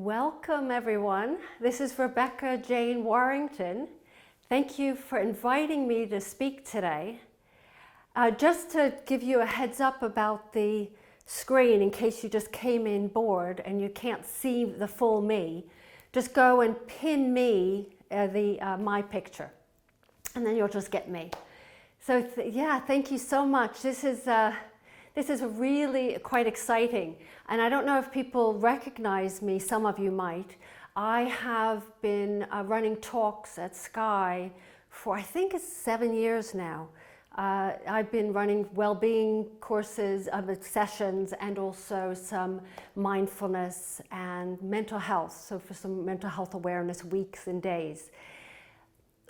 Welcome everyone. This is Rebecca Jane Warrington. Thank you for inviting me to speak today. Just to give you a heads up about the screen in case you just came in bored and you can't see the full me, just go and pin me, my picture, and then you'll just get me. So yeah, thank you so much. This is really quite exciting, and I don't know if people recognize me. Some of you might. I have been running talks at Sky for I think it's 7 years now. I've been running well-being courses, sessions, and also some mindfulness and mental health. So for some mental health awareness weeks and days.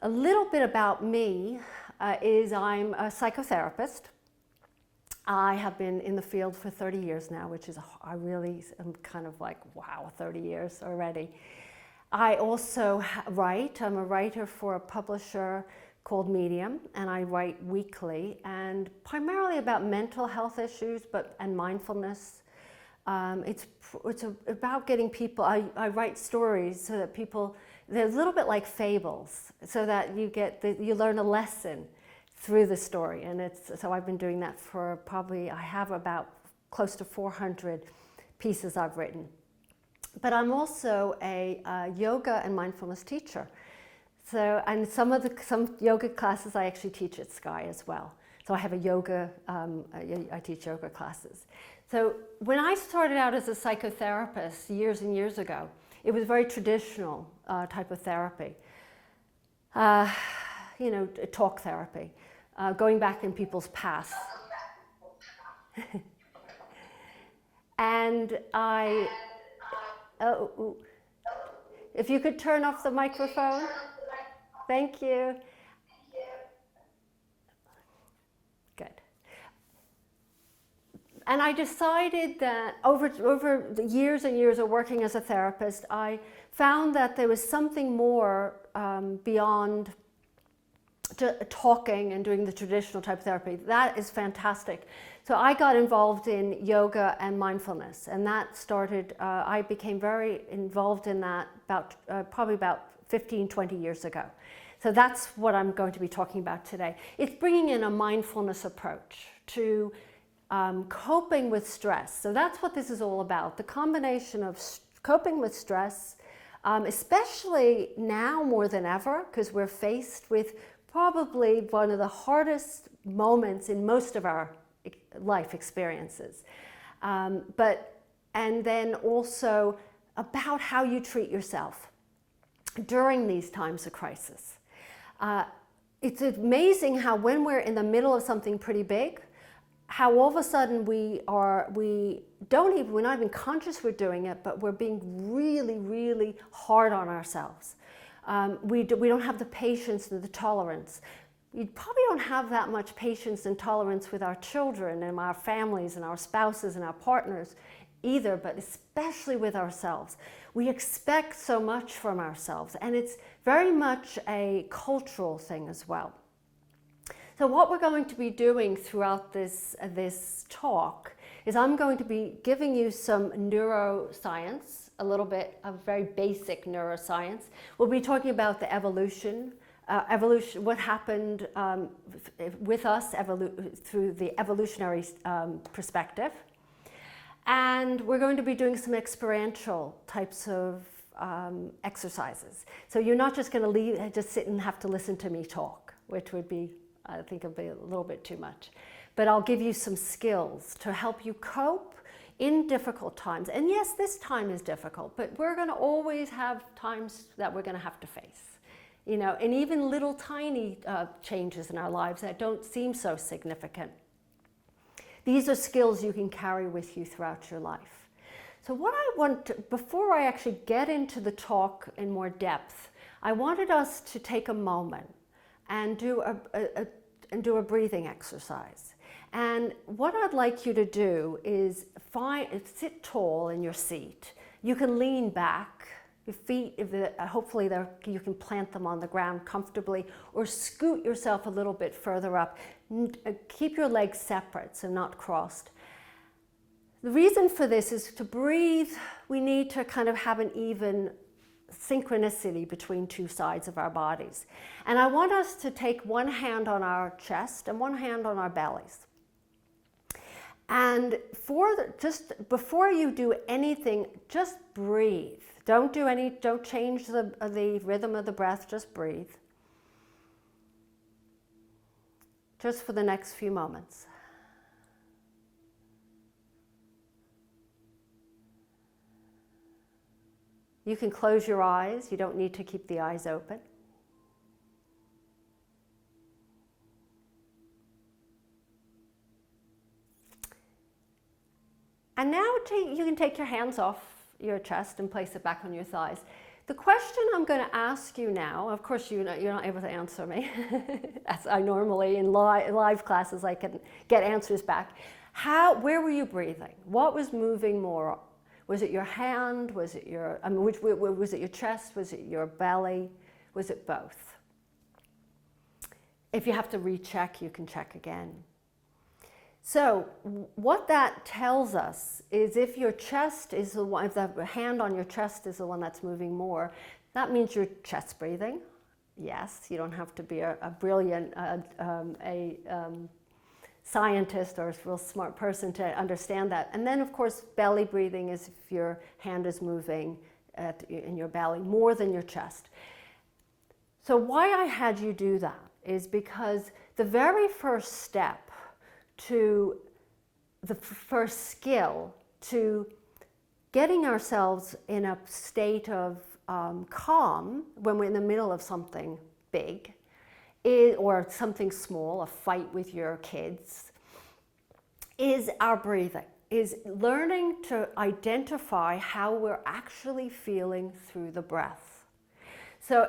A little bit about me is I'm a psychotherapist. I have been in the field for 30 years now, which is, I really am kind of like, wow, 30 years already. I also write. I'm a writer for a publisher called Medium, and I write weekly, and primarily about mental health issues, and mindfulness. It's about getting people, I write stories so that people, they're a little bit like fables, so that you learn a lesson through the story. And so I've been doing that for probably, I have about close to 400 pieces I've written. But I'm also a yoga and mindfulness teacher. So, and some yoga classes I actually teach at Sky as well. So I have I teach yoga classes. So when I started out as a psychotherapist years and years ago, it was very traditional type of therapy. Talk therapy, going back in people's past. And if you could turn off the microphone. Thank you. Good. And I decided that over the years and years of working as a therapist, I found that there was something more beyond talking and doing the traditional type of therapy. That is fantastic. So I got involved in yoga and mindfulness, and that started, I became very involved in that probably about 15, 20 years ago. So that's what I'm going to be talking about today. It's bringing in a mindfulness approach to coping with stress. So that's what this is all about, the combination of coping with stress, especially now more than ever, because we're faced with probably one of the hardest moments in most of our life experiences. And then also about how you treat yourself during these times of crisis. It's amazing how when we're in the middle of something pretty big, how all of a sudden we're not even conscious we're doing it, but we're being really, really hard on ourselves. We don't have the patience and the tolerance. You probably don't have that much patience and tolerance with our children and our families and our spouses and our partners either, but especially with ourselves. We expect so much from ourselves, and it's very much a cultural thing as well. So what we're going to be doing throughout this talk is I'm going to be giving you some neuroscience, a little bit of very basic neuroscience. We'll be talking about the evolution, what happened with us through the evolutionary perspective. And we're going to be doing some experiential types of exercises. So you're not just going to just sit and have to listen to me talk, which would be, I think, would be a little bit too much. But I'll give you some skills to help you cope in difficult times. And yes, this time is difficult, but we're going to always have times that we're going to have to face. And even little tiny changes in our lives that don't seem so significant. These are skills you can carry with you throughout your life. So what I want to, before I actually get into the talk in more depth, I wanted us to take a moment and do a breathing exercise. And what I'd like you to do is sit tall in your seat. You can lean back. Your feet, hopefully you can plant them on the ground comfortably, or scoot yourself a little bit further up. Keep your legs separate, so not crossed. The reason for this is to breathe, we need to kind of have an even synchronicity between two sides of our bodies. And I want us to take one hand on our chest and one hand on our bellies. And just before you do anything, just breathe. Don't change the rhythm of the breath, just breathe. Just for the next few moments. You can close your eyes. You don't need to keep the eyes open. And now you can take your hands off your chest and place it back on your thighs. The question I'm going to ask you now, of course you're not able to answer me, as I normally in live classes I can get answers back. Where were you breathing? What was moving more? Was it your hand? Was it was it your chest? Was it your belly? Was it both? If you have to recheck, you can check again. So what that tells us is if your chest is the one, if the hand on your chest is the one that's moving more, that means you're chest breathing. Yes, you don't have to be a brilliant scientist or a real smart person to understand that. And then of course belly breathing is if your hand is moving in your belly more than your chest. So why I had you do that is because the very first step to the first skill to getting ourselves in a state of calm when we're in the middle of something big or something small, a fight with your kids, is our breathing, is learning to identify how we're actually feeling through the breath. So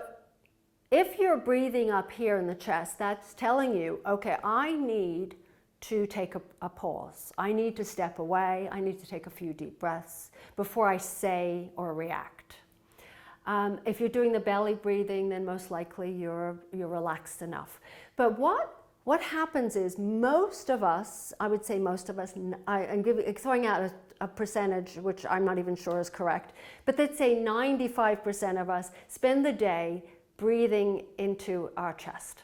if you're breathing up here in the chest, that's telling you, okay, I need to take a pause. I need to step away. I need to take a few deep breaths before I say or react. If you're doing the belly breathing, then most likely you're relaxed enough. But what happens is most of us, I would say most of us, I'm throwing out a percentage which I'm not even sure is correct, but let's say 95% of us spend the day breathing into our chest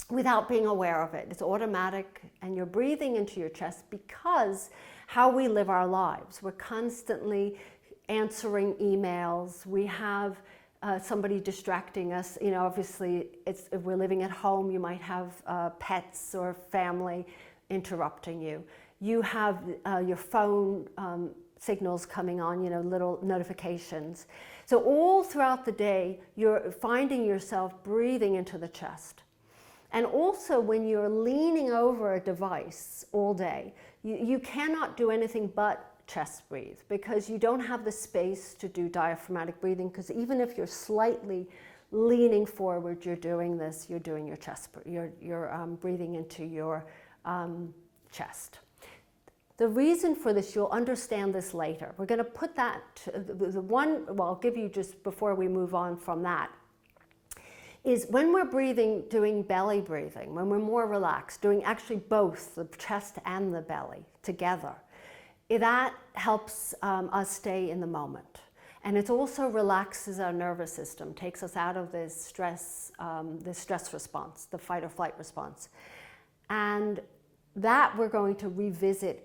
without being aware of it. It's automatic, and you're breathing into your chest because how we live our lives. We're constantly answering emails. We have somebody distracting us. You know, obviously, if we're living at home, you might have pets or family interrupting you. You have your phone signals coming on, you know, little notifications. So all throughout the day, you're finding yourself breathing into the chest. And also when you're leaning over a device all day, you cannot do anything but chest breathe because you don't have the space to do diaphragmatic breathing, because even if you're slightly leaning forward, you're doing this, you're doing your chest, you're breathing into your chest. The reason for this, you'll understand this later. We're going to put that, I'll give you just before we move on from that, is when we're breathing, doing belly breathing, when we're more relaxed, doing actually both the chest and the belly together, that helps us stay in the moment. And it also relaxes our nervous system, takes us out of this stress response, the fight or flight response. And that we're going to revisit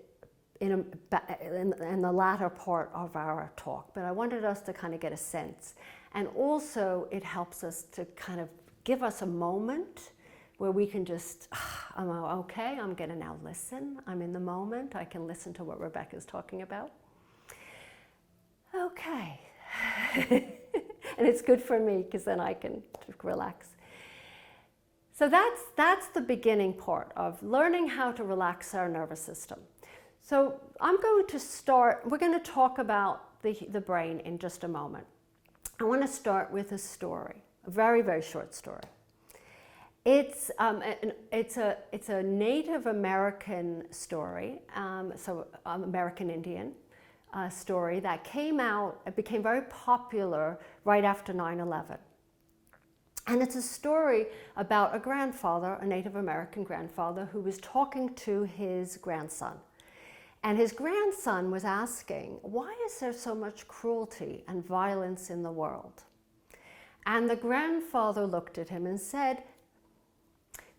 in the latter part of our talk. But I wanted us to kind of get a sense. And also it helps us to kind of give us a moment where we can just, I'm okay, I'm going to now listen. I'm in the moment. I can listen to what Rebecca's talking about. Okay. And it's good for me because then I can relax. So that's the beginning part of learning how to relax our nervous system. So I'm going to start, we're going to talk about the brain in just a moment. I want to start with a story, a very, very short story. It's a Native American story, so American Indian story that it became very popular right after 9/11. And it's a story about a grandfather, a Native American grandfather, who was talking to his grandson. And his grandson was asking, why is there so much cruelty and violence in the world? And the grandfather looked at him and said,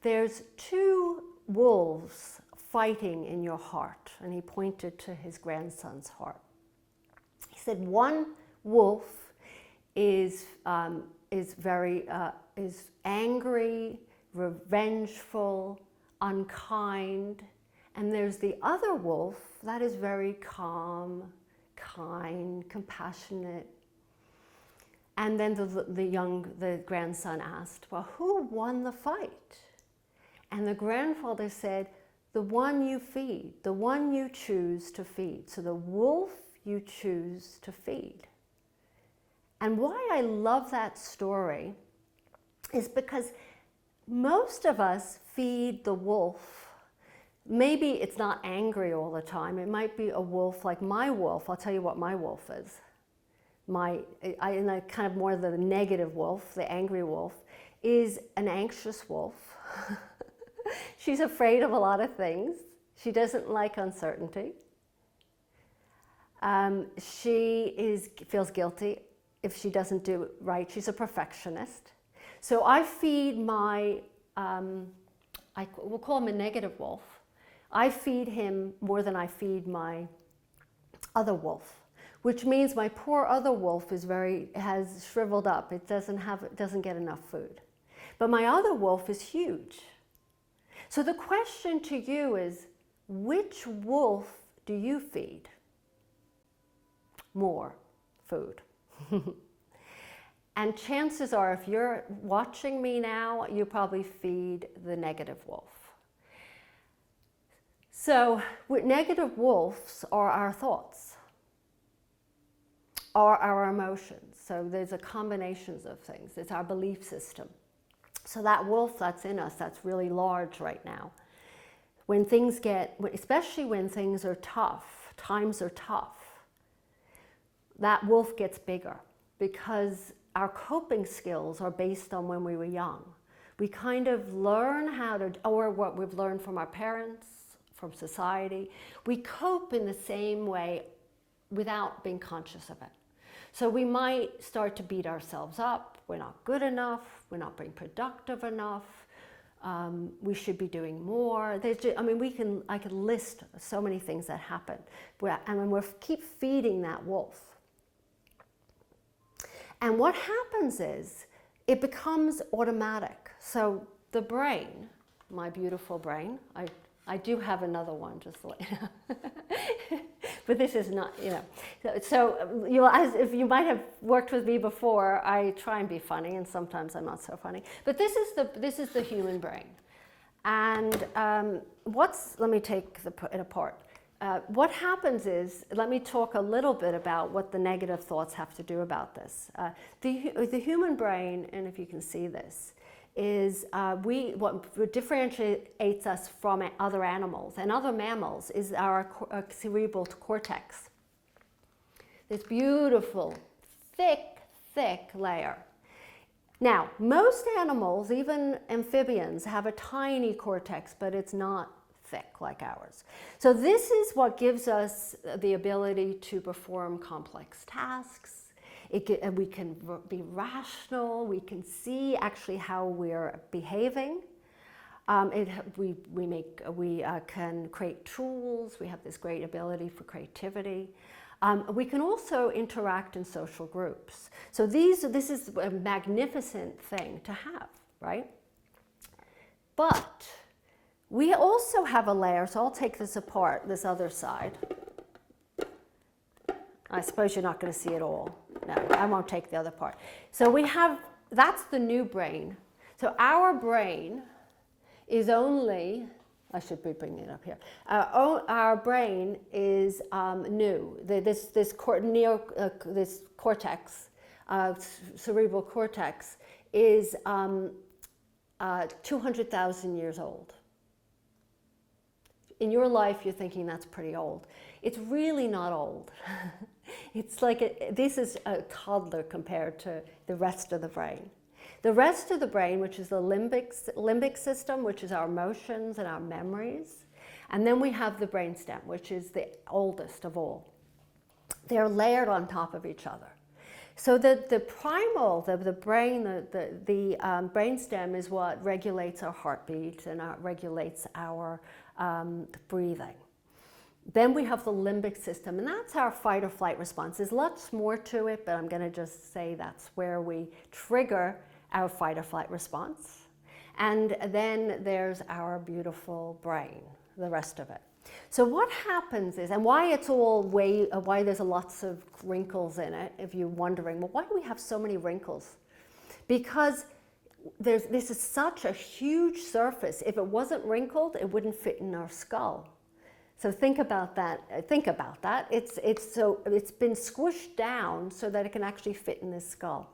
there's two wolves fighting in your heart. And he pointed to his grandson's heart. He said, one wolf is angry, revengeful, unkind, and there's the other wolf that is very calm, kind, compassionate. And then the grandson asked, well, who won the fight? And the grandfather said, the one you feed, the one you choose to feed. So the wolf you choose to feed. And why I love that story is because most of us feed the wolf. Maybe it's not angry all the time. It might be a wolf like my wolf. I'll tell you what my wolf is. In a kind of more the negative wolf, the angry wolf, is an anxious wolf. She's afraid of a lot of things. She doesn't like uncertainty. She feels guilty if she doesn't do it right. She's a perfectionist. So I feed we'll call him a negative wolf. I feed him more than I feed my other wolf, which means my poor other wolf has shriveled up. It doesn't get enough food. But my other wolf is huge. So the question to you is, which wolf do you feed more food? And chances are, if you're watching me now, you probably feed the negative wolf. So negative wolves are our thoughts, are our emotions. So there's a combination of things. It's our belief system. So that wolf that's in us, that's really large right now. When things especially when things are tough, times are tough, that wolf gets bigger because our coping skills are based on when we were young. We kind of learn or what we've learned from our parents, from society. We cope in the same way without being conscious of it. So we might start to beat ourselves up. We're not good enough. We're not being productive enough. We should be doing more. I could list so many things that happen. And we keep feeding that wolf. And what happens is it becomes automatic. So the brain, my beautiful brain, I do have another one, just to let you know. But this is not, So if you might have worked with me before, I try and be funny, and sometimes I'm not so funny. But this is the human brain. And let me take it apart. What happens is, let me talk a little bit about what the negative thoughts have to do about this. The human brain, and if you can see this, is what differentiates us from other animals and other mammals is our cerebral cortex. This beautiful, thick layer. Now, most animals, even amphibians, have a tiny cortex, but it's not thick like ours. So this is what gives us the ability to perform complex tasks. We can be rational. We can see actually how we're behaving. We can create tools. We have this great ability for creativity. We can also interact in social groups. So this is a magnificent thing to have, right? But we also have a layer, so I'll take this apart, this other side. I suppose you're not going to see it all. No, I won't take the other part. So that's the new brain. So our brain is only, I should be bringing it up here. Our brain is new. This cortex, cerebral cortex, is 200,000 years old. In your life, you're thinking that's pretty old. It's really not old. It's like this is a toddler compared to the rest of the brain. The rest of the brain, which is the limbic system, which is our emotions and our memories, And then we have the brainstem, which is the oldest of all. They're layered on top of each other. So the primal, the brain, the brainstem is what regulates our heartbeat and regulates our breathing. Then we have the limbic system, and that's our fight or flight response. There's lots more to it, but I'm going to just say that's where we trigger our fight or flight response. And then there's our beautiful brain, the rest of it. So what happens is, and why it's all why there's lots of wrinkles in it, if you're wondering, well, why do we have so many wrinkles? Because this is such a huge surface. If it wasn't wrinkled, it wouldn't fit in our skull. So think about that. It's been squished down so that it can actually fit in this skull.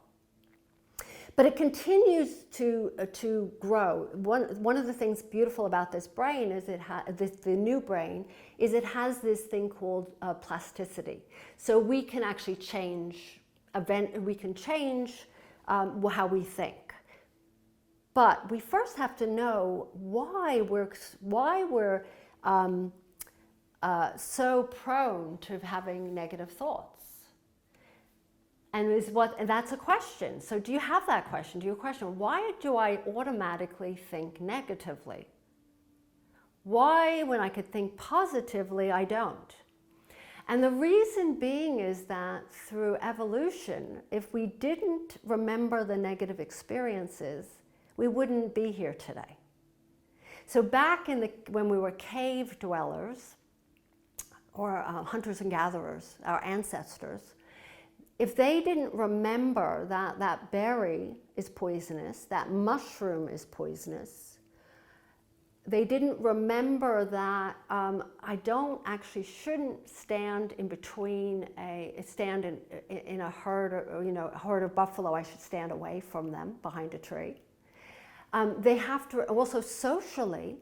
But it continues to grow. One of the things beautiful about this brain is the new brain is it has this thing called plasticity. So we can actually change how we think. But we first have to know why we're so prone to having negative thoughts. And that's a question. So do you have that question? Do you question, why do I automatically think negatively? Why, when I could think positively, I don't? And the reason being is that through evolution, if we didn't remember the negative experiences, we wouldn't be here today. So back when we were cave dwellers, or hunters and gatherers, our ancestors, if they didn't remember that that berry is poisonous, that mushroom is poisonous, they didn't remember that shouldn't stand in between in a herd, or, a herd of buffalo. I should stand away from them behind a tree. They have to also socially.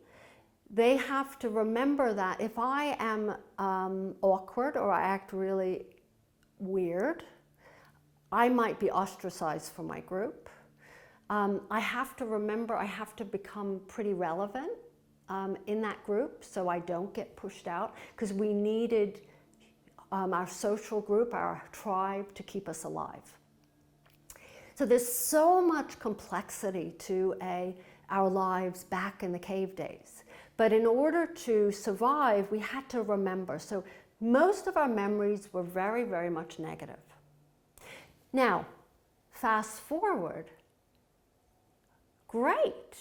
They have to remember that if I am awkward or I act really weird, I might be ostracized from my group. I have to remember I have to become pretty relevant in that group so I don't get pushed out, because we needed our social group, our tribe, to keep us alive. So there's so much complexity to our lives back in the cave days. But in order to survive, we had to remember. So most of our memories were very, very much negative. Now, fast forward, great.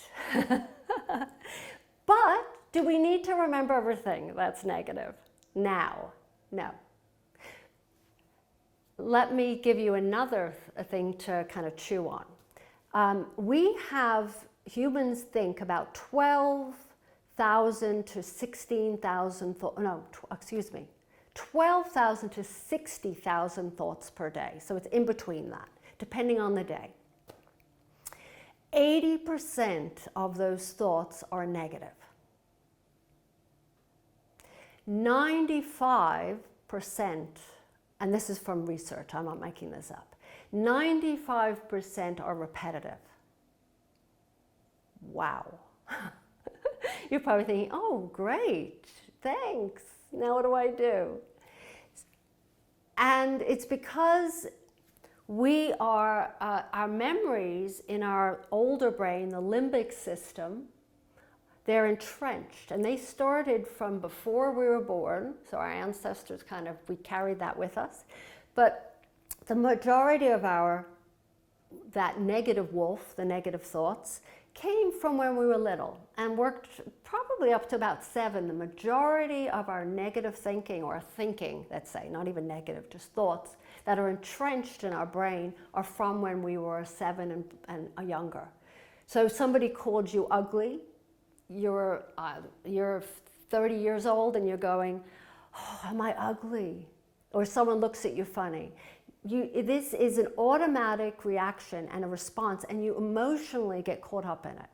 But do we need to remember everything that's negative now? No. Let me give you another thing to kind of chew on. Humans think about 12,000 to 16,000 thoughts, 12,000 to 60,000 thoughts per day. So it's in between that, depending on the day. 80% of those thoughts are negative. 95%, and this is from research, I'm not making this up, 95% are repetitive. Wow. You're probably thinking, oh, great, thanks. Now what do I do? And it's because our memories in our older brain, the limbic system, they're entrenched, and they started from before we were born. So our ancestors we carried that with us. But the majority of that negative wolf, the negative thoughts, came from when we were little and worked probably up to about 7. The majority of our negative thinking, or thinking, let's say, not even negative, just thoughts that are entrenched in our brain are from when we were 7 and younger. So if somebody called you ugly, you're 30 years old and you're going, oh, am I ugly? Or someone looks at you funny. This is an automatic reaction and a response, and you emotionally get caught up in it.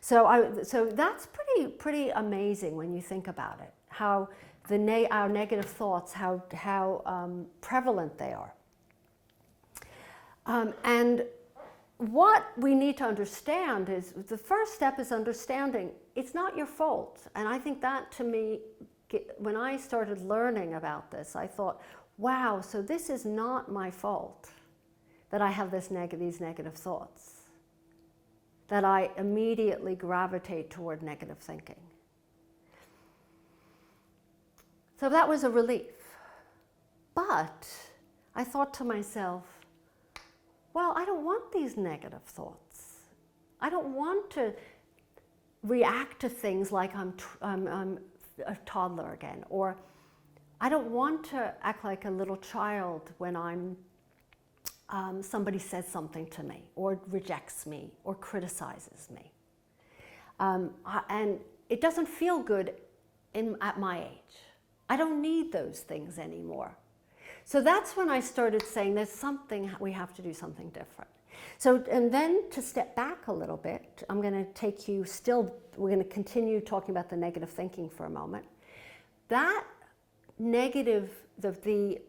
So that's pretty amazing when you think about it, how our negative thoughts, how prevalent they are. And what we need to understand is, the first step is understanding it's not your fault. And I think that to me, when I started learning about this, I thought, wow, so this is not my fault that I have these negative thoughts, that I immediately gravitate toward negative thinking. So that was a relief. But I thought to myself, well, I don't want these negative thoughts. I don't want to react to things like I'm a toddler again, or I don't want to act like a little child when somebody says something to me, or rejects me, or criticizes me. And it doesn't feel good at my age. I don't need those things anymore. So that's when I started saying we have to do something different. So, and then to step back a little bit, I'm going to take you we're going to continue talking about the negative thinking for a moment. That negative, the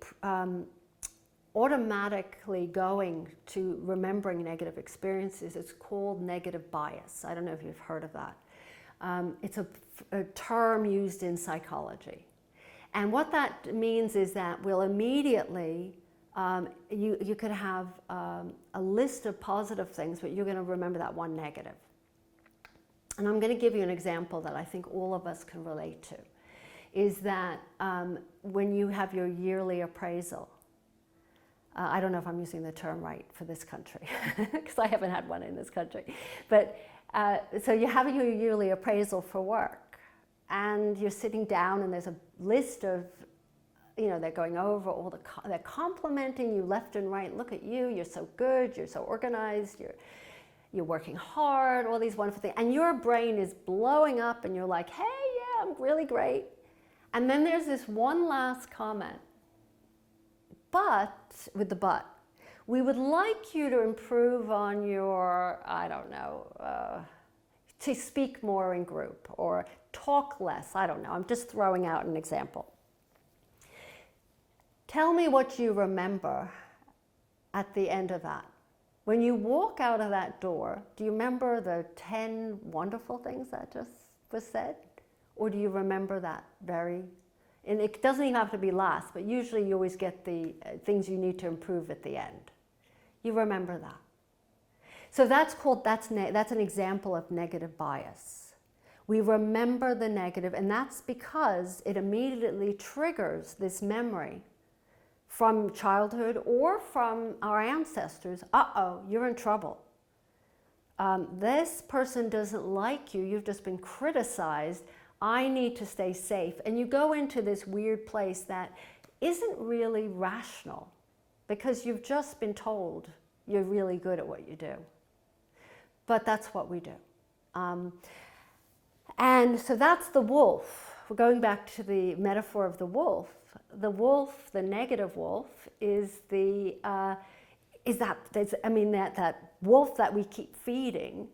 automatically going to remembering negative experiences, it's called negative bias. I don't know if you've heard of that. It's a term used in psychology. And what that means is that we'll immediately, you could have a list of positive things, but you're going to remember that one negative. And I'm going to give you an example that I think all of us can relate to, is that when you have your yearly appraisal, I don't know if I'm using the term right for this country, because I haven't had one in this country, but so you're having your yearly appraisal for work, and you're sitting down and there's a list of, they're going over all they're complimenting you left and right. Look at you, you're so good, you're so organized, you're working hard, all these wonderful things. And your brain is blowing up and you're like, hey, yeah, I'm really great. And then there's this one last comment. But, with the but, we would like you to improve on your, I don't know, to speak more in group or talk less. I don't know. I'm just throwing out an example. Tell me what you remember at the end of that. When you walk out of that door, do you remember the 10 wonderful things that just was said? Or do you remember that and it doesn't even have to be last, but usually you always get the things you need to improve at the end. You remember that. So that's an example of negative bias. We remember the negative, and that's because it immediately triggers this memory from childhood or from our ancestors. Uh-oh, you're in trouble. This person doesn't like you. You've just been criticized. I need to stay safe. And you go into this weird place that isn't really rational because you've just been told you're really good at what you do. But that's what we do. And so that's the wolf. We're going back to the metaphor of the wolf. The wolf, the negative wolf, is that wolf that we keep feeding,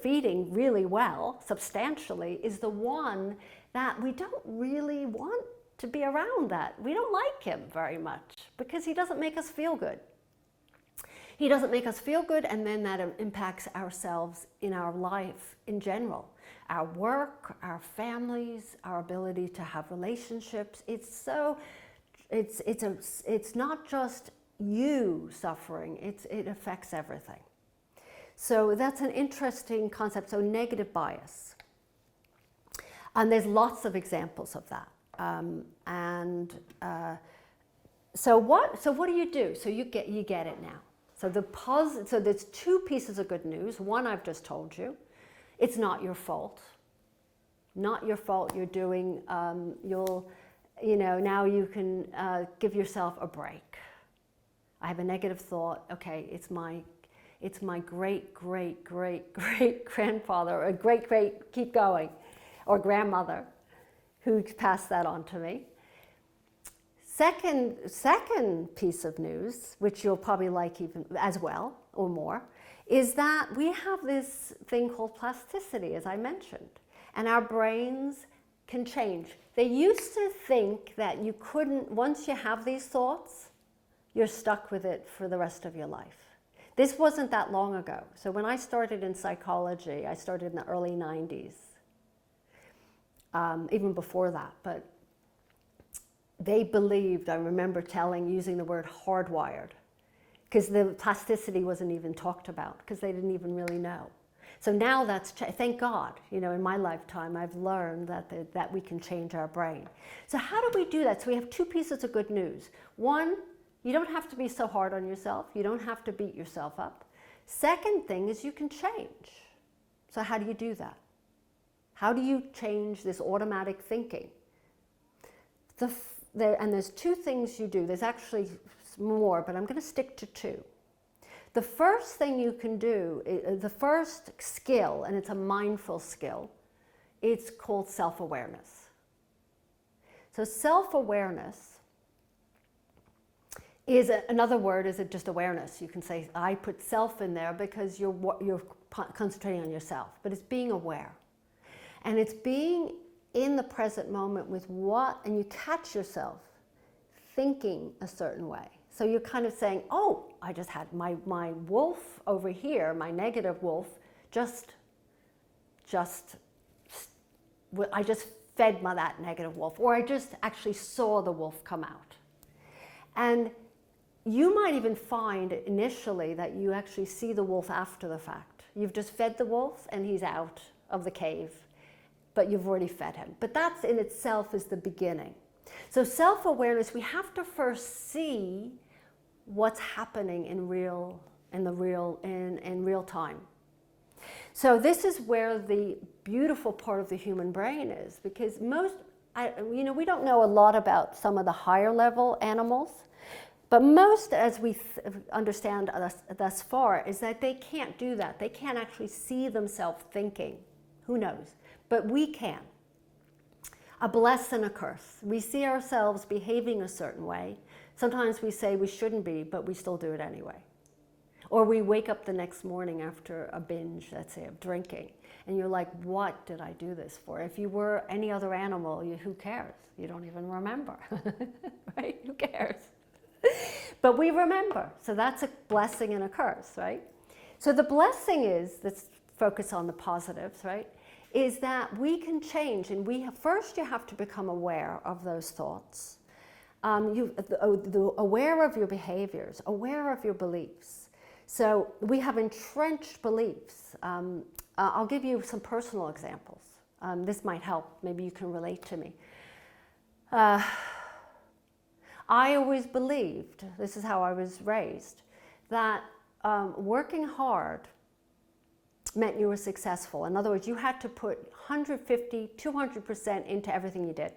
feeding really well, substantially, is the one that we don't really want to be around. That we don't like him very much because he doesn't make us feel good. He doesn't make us feel good, and then that impacts ourselves in our life in general. Our work, our families, our ability to have relationships. It's not just you suffering, it affects everything. So that's an interesting concept. So negative bias. And there's lots of examples of that. So what do you do? So you get it now. So there's two pieces of good news. One I've just told you. It's not your fault. Not your fault. You're doing, now you can give yourself a break. I have a negative thought. Okay, it's my great grandfather, or great, keep going, or grandmother who passed that on to me. Second piece of news, which you'll probably like even as well or more, is that we have this thing called plasticity, as I mentioned, and our brains can change. They used to think that you couldn't, once you have these thoughts, you're stuck with it for the rest of your life. This wasn't that long ago. So when I started in psychology, I started in the early 90s, even before that. But they believed, I remember using the word hardwired, because the plasticity wasn't even talked about, because they didn't even really know. So now thank God, in my lifetime, I've learned that we can change our brain. So how do we do that? So we have two pieces of good news. One, you don't have to be so hard on yourself. You don't have to beat yourself up. Second thing is you can change. So how do you do that? How do you change this automatic thinking? And there's two things you do. There's actually more, but I'm going to stick to two. The first thing you can do, the first skill, and it's a mindful skill, it's called self-awareness. So self-awareness is another word, is it just awareness? You can say, I put self in there because you're concentrating on yourself, but it's being aware. And it's being in the present moment with and you catch yourself thinking a certain way. So you're kind of saying, oh, I just had my wolf over here, my negative wolf, I just fed that negative wolf, or I just actually saw the wolf come out. And you might even find initially that you actually see the wolf after the fact. You've just fed the wolf and he's out of the cave, but you've already fed him. But that in itself is the beginning. So self-awareness, we have to first see what's happening in real time. So this is where the beautiful part of the human brain is, because we don't know a lot about some of the higher level animals, but most, as we understand thus far, is that they can't do that. They can't actually see themselves thinking. Who knows? But we can. A bless and a curse. We see ourselves behaving a certain way. Sometimes we say we shouldn't be, but we still do it anyway. Or we wake up the next morning after a binge, let's say, of drinking, and you're like, what did I do this for? If you were any other animal, who cares? You don't even remember, right? Who cares? But we remember, so that's a blessing and a curse, right? So the blessing is, let's focus on the positives, right? Is that we can change, and first you have to become aware of those thoughts. Aware of your behaviors, aware of your beliefs. So we have entrenched beliefs. I'll give you some personal examples. This might help. Maybe you can relate to me. I always believed, this is how I was raised, that working hard meant you were successful. In other words, you had to put 150, 200% into everything you did.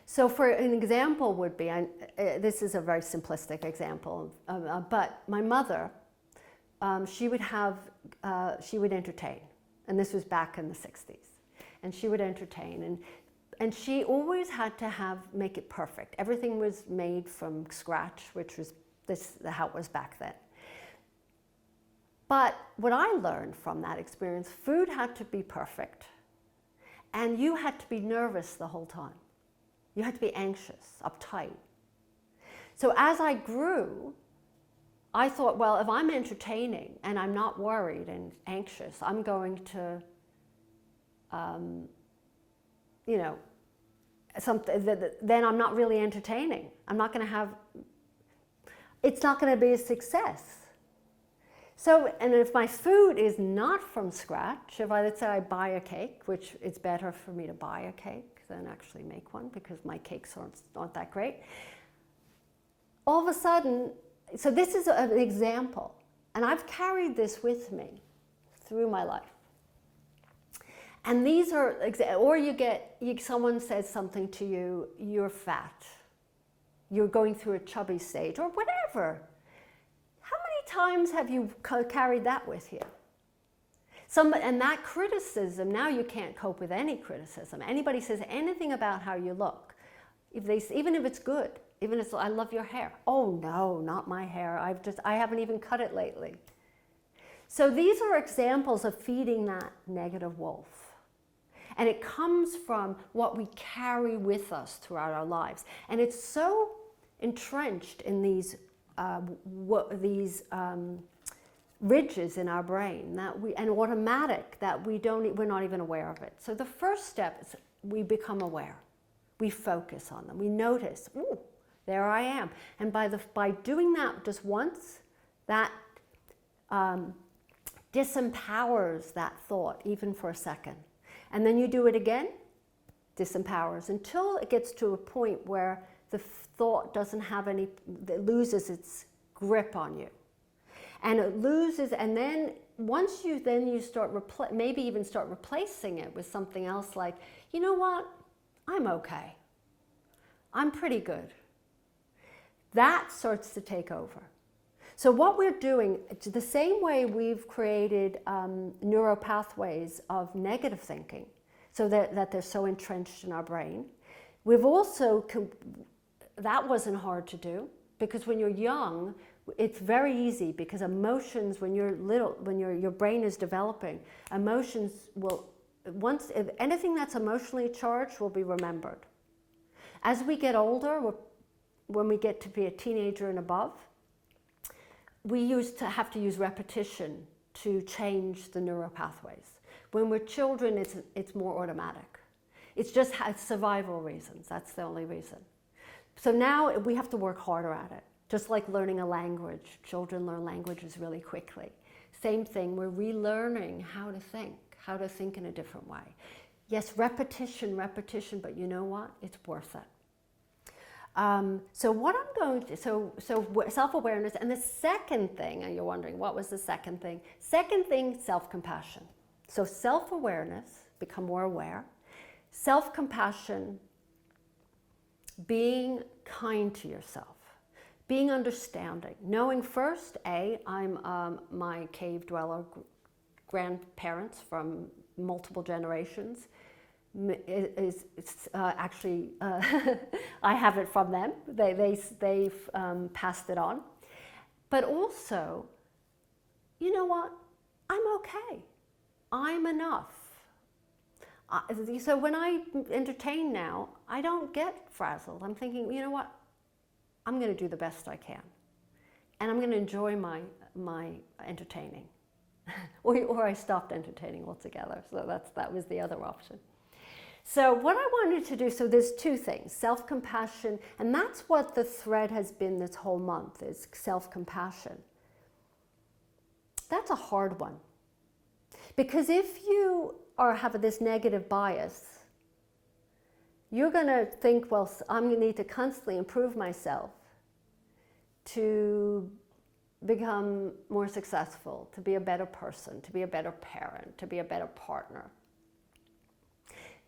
So for an example would be, this is a very simplistic example, but my mother, she would entertain, and this was back in the 60s, and she would entertain, and she always had to make it perfect. Everything was made from scratch, which was how it was back then. But what I learned from that experience, food had to be perfect, and you had to be nervous the whole time. You had to be anxious, uptight. So as I grew, I thought, well, if I'm entertaining and I'm not worried and anxious, I'm going to, then I'm not really entertaining. It's not going to be a success. So, and if my food is not from scratch, let's say I buy a cake, which it's better for me to buy a cake than actually make one because my cakes aren't that great. All of a sudden, so this is an example, and I've carried this with me through my life. And these are, or someone says something to you, you're fat, you're going through a chubby stage, or whatever. How many times have you carried that with you? And that criticism, now you can't cope with any criticism. Anybody says anything about how you look, even if it's good, even if I love your hair. Oh no, not my hair. I haven't even cut it lately. So these are examples of feeding that negative wolf. And it comes from what we carry with us throughout our lives. And it's so entrenched in these these ridges in our brain and automatic that we're not even aware of it. So the first step is we become aware. We focus on them. We notice, ooh, there I am. And by doing that just once, that disempowers that thought even for a second. And then you do it again, disempowers, until it gets to a point where the thought doesn't have it loses its grip on you. And it loses, and then once you start, maybe even start replacing it with something else like, you know what, I'm okay. I'm pretty good. That starts to take over. So what we're doing, the same way we've created neural pathways of negative thinking, so that they're so entrenched in our brain, we've also, that wasn't hard to do, because when you're young, it's very easy, because emotions, when you're little, when your brain is developing, emotions will, if anything that's emotionally charged will be remembered. As we get older, when we get to be a teenager and above, we have to use repetition to change the neural pathways. When we're children, it's more automatic. It's just survival reasons, that's the only reason. So now we have to work harder at it. Just like learning a language, children learn languages really quickly. Same thing, we're relearning how to think in a different way. Yes, repetition, but you know what? It's worth it. So what I'm going to, so self-awareness, and the second thing, and you're wondering, what was the second thing? Second thing, self-compassion. So self-awareness, become more aware. Self-compassion, being kind to yourself. Being understanding, knowing first, I'm my cave dweller grandparents from multiple generations. Actually, I have it from them. They've passed it on. But also, you know what? I'm okay. I'm enough. So when I entertain now, I don't get frazzled. I'm thinking, you know what? I'm going to do the best I can, and I'm going to enjoy my entertaining, or I stopped entertaining altogether. So that was the other option. So what I wanted to do, so there's two things: self-compassion, and that's what the thread has been this whole month, is self-compassion. That's a hard one, because if you have this negative bias, you're going to think, well, I'm going to need to constantly improve myself to become more successful, to be a better person, to be a better parent, to be a better partner.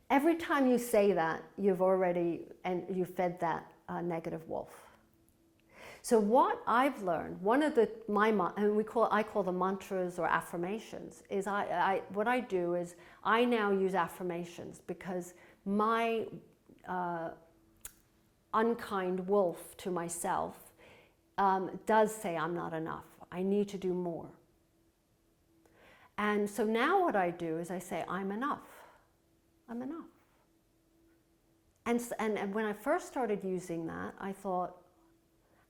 Every time you say that, you've fed that negative wolf. So what I've learned, one of I call them mantras or affirmations, is what I do is I now use affirmations, because my unkind wolf to myself does say I'm not enough. I need to do more. And so now what I do is I say I'm enough. I'm enough. And when I first started using that, I thought,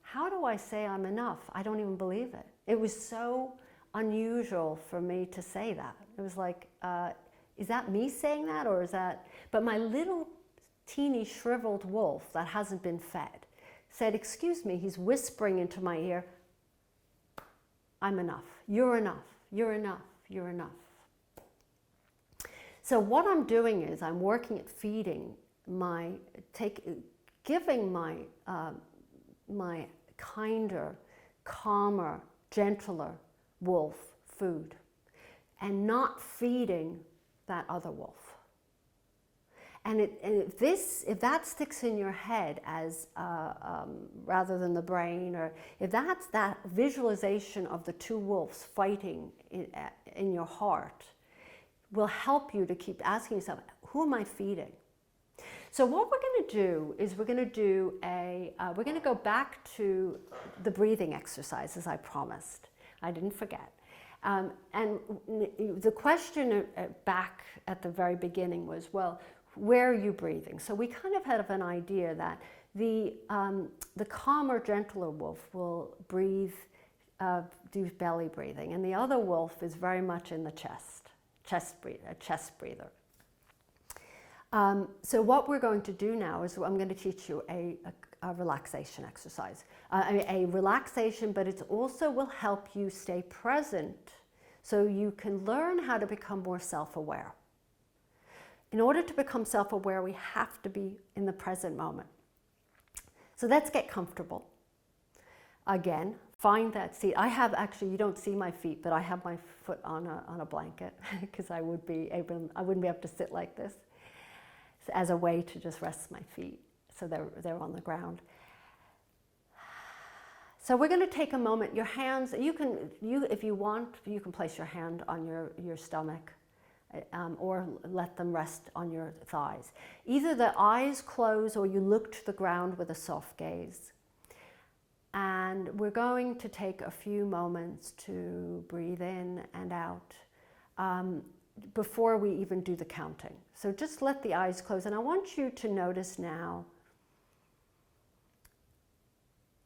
how do I say I'm enough? I don't even believe it. It was so unusual for me to say that. It was like, is that me saying that, or is that? But my little teeny shriveled wolf that hasn't been fed said, excuse me, he's whispering into my ear, I'm enough, you're enough, you're enough, you're enough. So what I'm doing is I'm working at feeding giving my kinder, calmer, gentler wolf food, and not feeding that other wolf. And if that sticks in your head as rather than the brain, or if that's that visualization of the two wolves fighting in your heart, will help you to keep asking yourself, who am I feeding? So what we're going to do is we're going to go back to the breathing exercises I promised. I didn't forget. And the question back at the very beginning was, well, where are you breathing? So we kind of have an idea that The calmer, gentler wolf will breathe, do belly breathing, and the other wolf is very much in the a chest breather. So what we're going to do now is I'm going to teach you a relaxation exercise. A relaxation, but it also will help you stay present so you can learn how to become more self-aware. In order to become self-aware, we have to be in the present moment. So let's get comfortable. Again, find that seat. I have actually, you don't see my feet, but I have my foot on a blanket because I wouldn't be able to sit like this, as a way to just rest my feet. So they're on the ground. So we're going to take a moment. Your hands, if you want, you can place your hand on your stomach, or let them rest on your thighs. Either the eyes close or you look to the ground with a soft gaze. And we're going to take a few moments to breathe in and out before we even do the counting. So just let the eyes close, and I want you to notice now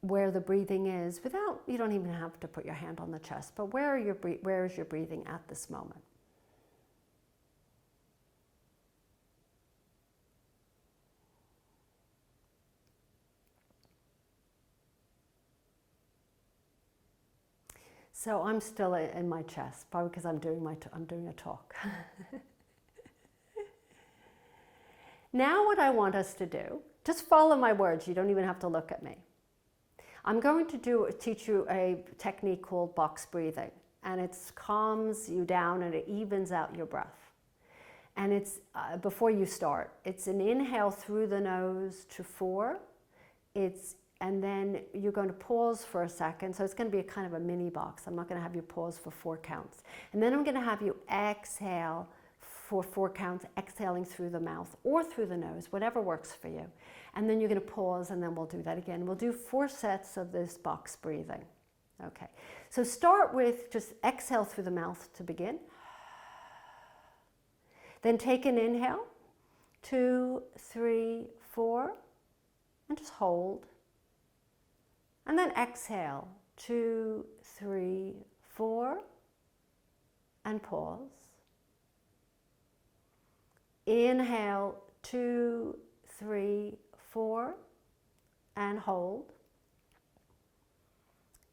where the breathing is, you don't even have to put your hand on the chest, but where is your breathing at this moment? So I'm still in my chest, probably because I'm doing a talk. Now what I want us to do, just follow my words, you don't even have to look at me. I'm going to teach you a technique called box breathing, and it calms you down and it evens out your breath. And it's, before you start, it's an inhale through the nose to 4, and then you're going to pause for a second, so it's going to be a kind of a mini box. I'm not going to have you pause for 4 counts. And then I'm going to have you exhale for 4 counts, exhaling through the mouth or through the nose, whatever works for you. And then you're going to pause, and then we'll do that again. We'll do 4 sets of this box breathing. Okay, so start with just exhale through the mouth to begin. Then take an inhale, 2, 3, 4, and just hold. And then exhale, 2, 3, 4, and pause. Inhale, 2, 3, 4, and hold.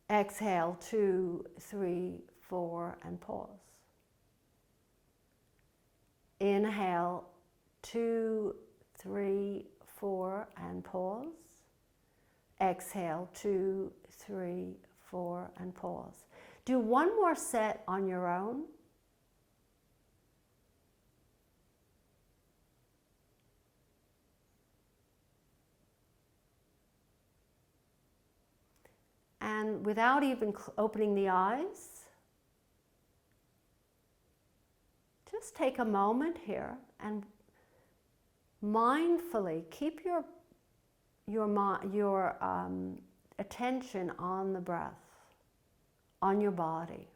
Exhale, 2, 3, 4, and pause. Inhale, 2, 3, 4, and pause. Exhale, 2, 3, 4, and pause. Do one more set on your own. And without even opening the eyes, just take a moment here and mindfully keep your attention on the breath, on your body.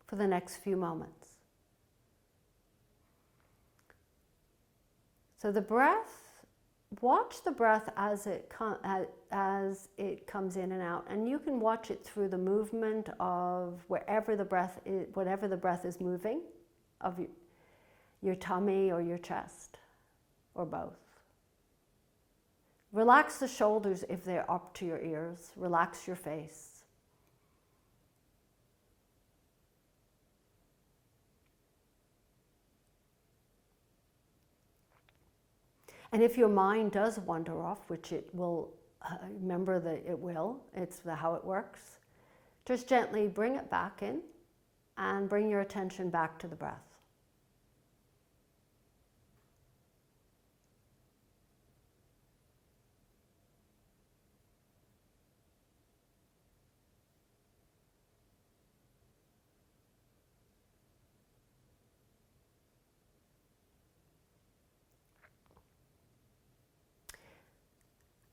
For the next few moments. So the breath, watch the breath as it comes in and out, and you can watch it through the movement of whatever the breath is moving, of your tummy or your chest, or both. Relax the shoulders if they're up to your ears. Relax your face. And if your mind does wander off, which it will, remember that it will, it's how it works, just gently bring it back in and bring your attention back to the breath.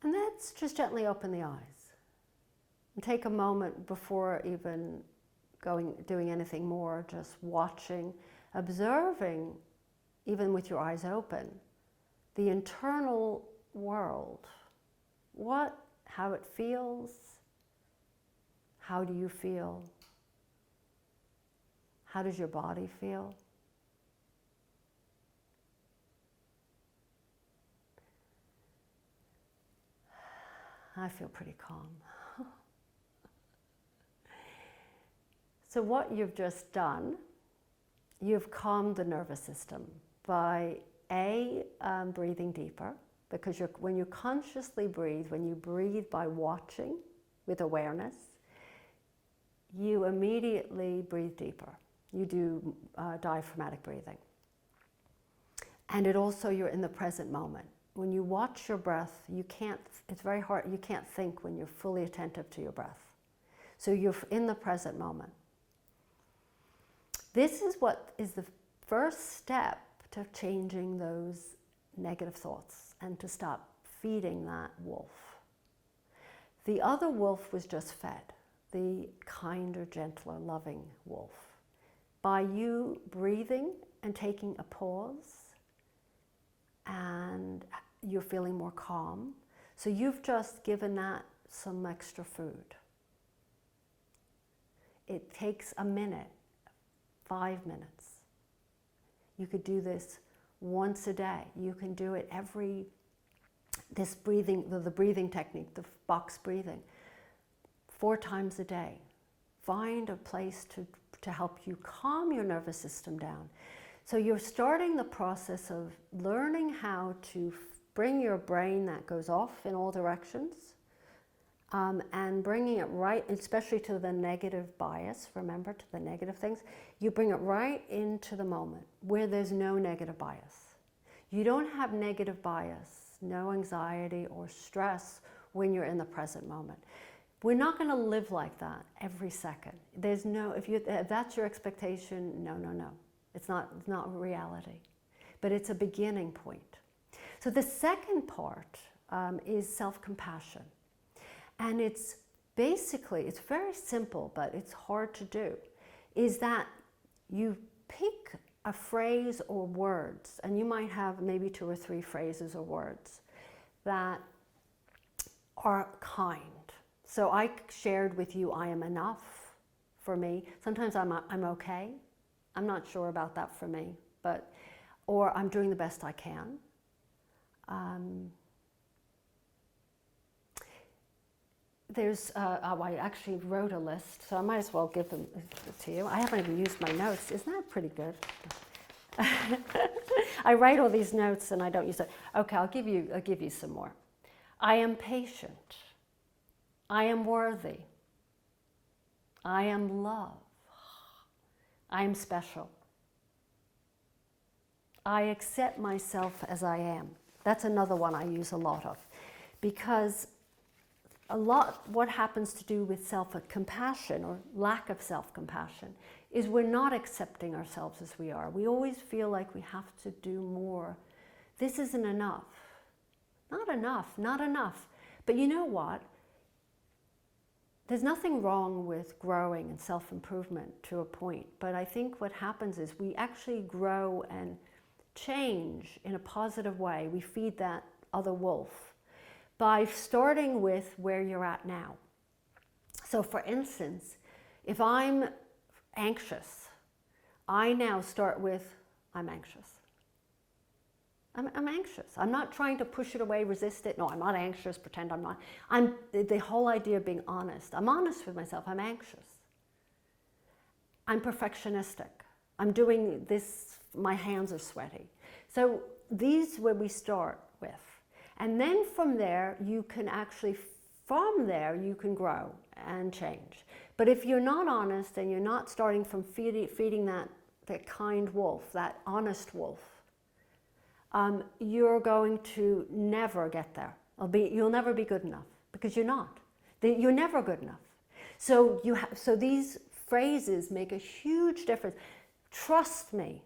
And let's just gently open the eyes and take a moment before even doing anything more, just watching, observing, even with your eyes open, the internal world. How it feels, how do you feel? How does your body feel? I feel pretty calm. So what you've just done, you've calmed the nervous system by breathing deeper, because when you consciously breathe, when you breathe by watching with awareness, you immediately breathe deeper. You do diaphragmatic breathing. And you're in the present moment. When you watch your breath, it's very hard, you can't think when you're fully attentive to your breath. So you're in the present moment. This is what is the first step to changing those negative thoughts and to stop feeding that wolf. The other wolf was just fed, the kinder, gentler, loving wolf. By you breathing and taking a pause, and you're feeling more calm, so you've just given that some extra food. It takes a minute, 5 minutes. You could do this once a day. You can do it the breathing technique, the box breathing, 4 times a day. Find a place to help you calm your nervous system down. So you're starting the process of learning how to bring your brain that goes off in all directions, and bringing it right, especially to the negative bias, remember, to the negative things. You bring it right into the moment where there's no negative bias. You don't have negative bias, no anxiety or stress when you're in the present moment. We're not going to live like that every second. There's no, if that's your expectation, no. It's not reality. But it's a beginning point. So the second part is self-compassion. And it's very simple, but it's hard to do, is that you pick a phrase or words, and you might have maybe 2 or 3 phrases or words that are kind. So I shared with you, I am enough for me. Sometimes I'm okay. I'm not sure about that for me, or I'm doing the best I can. I actually wrote a list, so I might as well give them to you. I haven't even used my notes. Isn't that pretty good? I write all these notes and I don't use it. Okay, I'll give you some more. I am patient. I am worthy. I am love. I am special. I accept myself as I am. That's another one I use a lot of, because what happens to do with self-compassion or lack of self-compassion is we're not accepting ourselves as we are. We always feel like we have to do more. This isn't enough. Not enough. But you know what? There's nothing wrong with growing and self-improvement to a point, but I think what happens is we actually grow and change in a positive way. We feed that other wolf by starting with where you're at now. So for instance, if I'm anxious, I now start with, I'm anxious. I'm anxious. I'm not trying to push it away, resist it. No, I'm not anxious, pretend I'm not. The whole idea of being honest. I'm honest with myself, I'm anxious. I'm perfectionistic. I'm doing this, my hands are sweaty. So these where we start with. And then from there, you can grow and change. But if you're not honest and you're not starting from feeding that kind wolf, that honest wolf, you're going to never get there. You'll never be good enough, because you're not. You're never good enough. So these phrases make a huge difference. Trust me,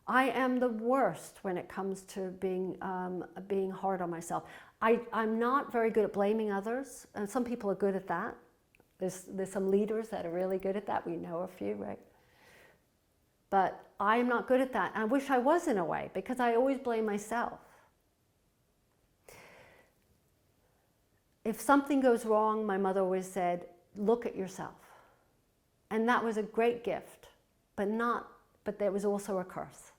I am the worst when it comes to being hard on myself. I'm not very good at blaming others, and some people are good at that. There's some leaders that are really good at that. We know a few, right? But I'm not good at that. I wish I was in a way, because I always blame myself. If something goes wrong, my mother always said, look at yourself. And that was a great gift, but there was also a curse,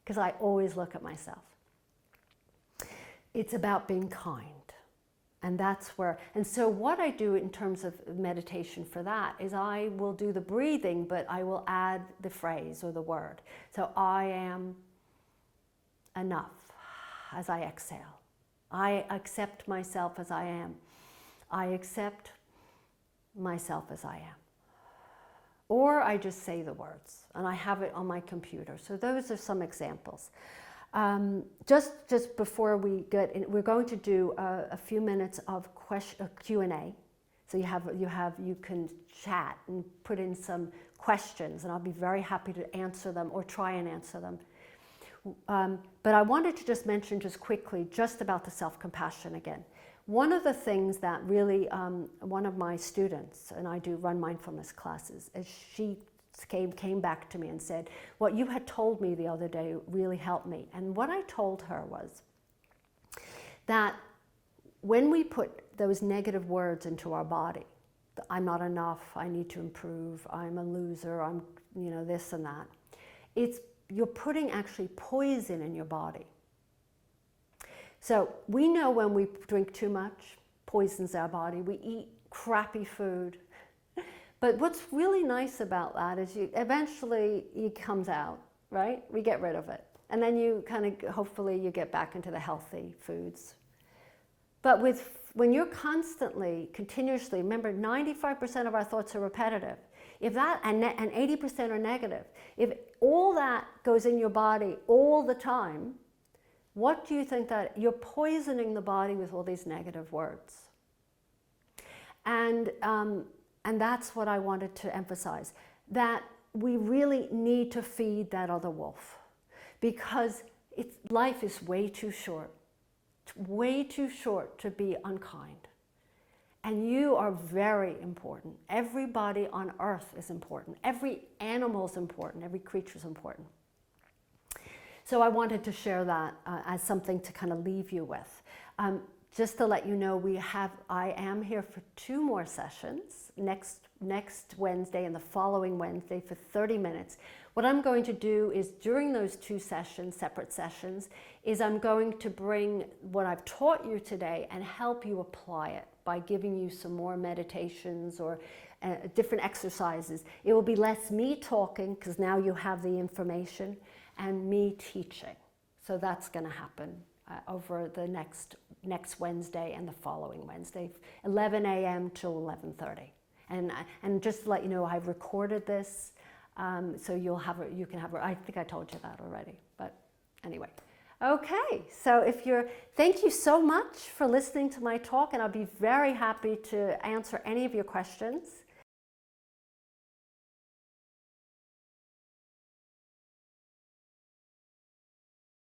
because I always look at myself. It's about being kind. And that's where, and so what I do in terms of meditation for that is I will do the breathing, but I will add the phrase or the word. So I am enough as I exhale. I accept myself as I am. I accept myself as I am. Or I just say the words, and I have it on my computer. So those are some examples. Just before we get in, we're going to do a few minutes of Q&A. So you can chat and put in some questions, and I'll be very happy to answer them or try and answer them. But I wanted to just mention just quickly just about the self-compassion again. One of the things that really, one of my students, and I do run mindfulness classes, as she came back to me and said, what you had told me the other day really helped me. And what I told her was that when we put those negative words into our body, I'm not enough, I need to improve, I'm a loser, I'm this and that, you're putting actually poison in your body. So we know when we drink too much, poisons our body. We eat crappy food. But what's really nice about that is eventually it comes out, right? We get rid of it. And then you hopefully you get back into the healthy foods. But when you're continuously, remember 95% of our thoughts are repetitive. If that, and 80% are negative. If all that goes in your body all the time, what do you think that you're poisoning the body with all these negative words? And that's what I wanted to emphasize, that we really need to feed that other wolf, because life is way too short to be unkind. And you are very important. Everybody on earth is important. Every animal is important. Every creature is important. So I wanted to share that as something to kind of leave you with. Just to let you know, I am here for 2 more sessions, next Wednesday and the following Wednesday for 30 minutes. What I'm going to do is during those 2 sessions, separate sessions, is I'm going to bring what I've taught you today and help you apply it by giving you some more meditations or different exercises. It will be less me talking, because now you have the information, and me teaching. So that's going to happen over the next Wednesday and the following Wednesday, 11 a.m. till 11:30. And just to let you know, I've recorded this, so you can have it. I think I told you that already, but anyway. Okay, so thank you so much for listening to my talk, and I'll be very happy to answer any of your questions.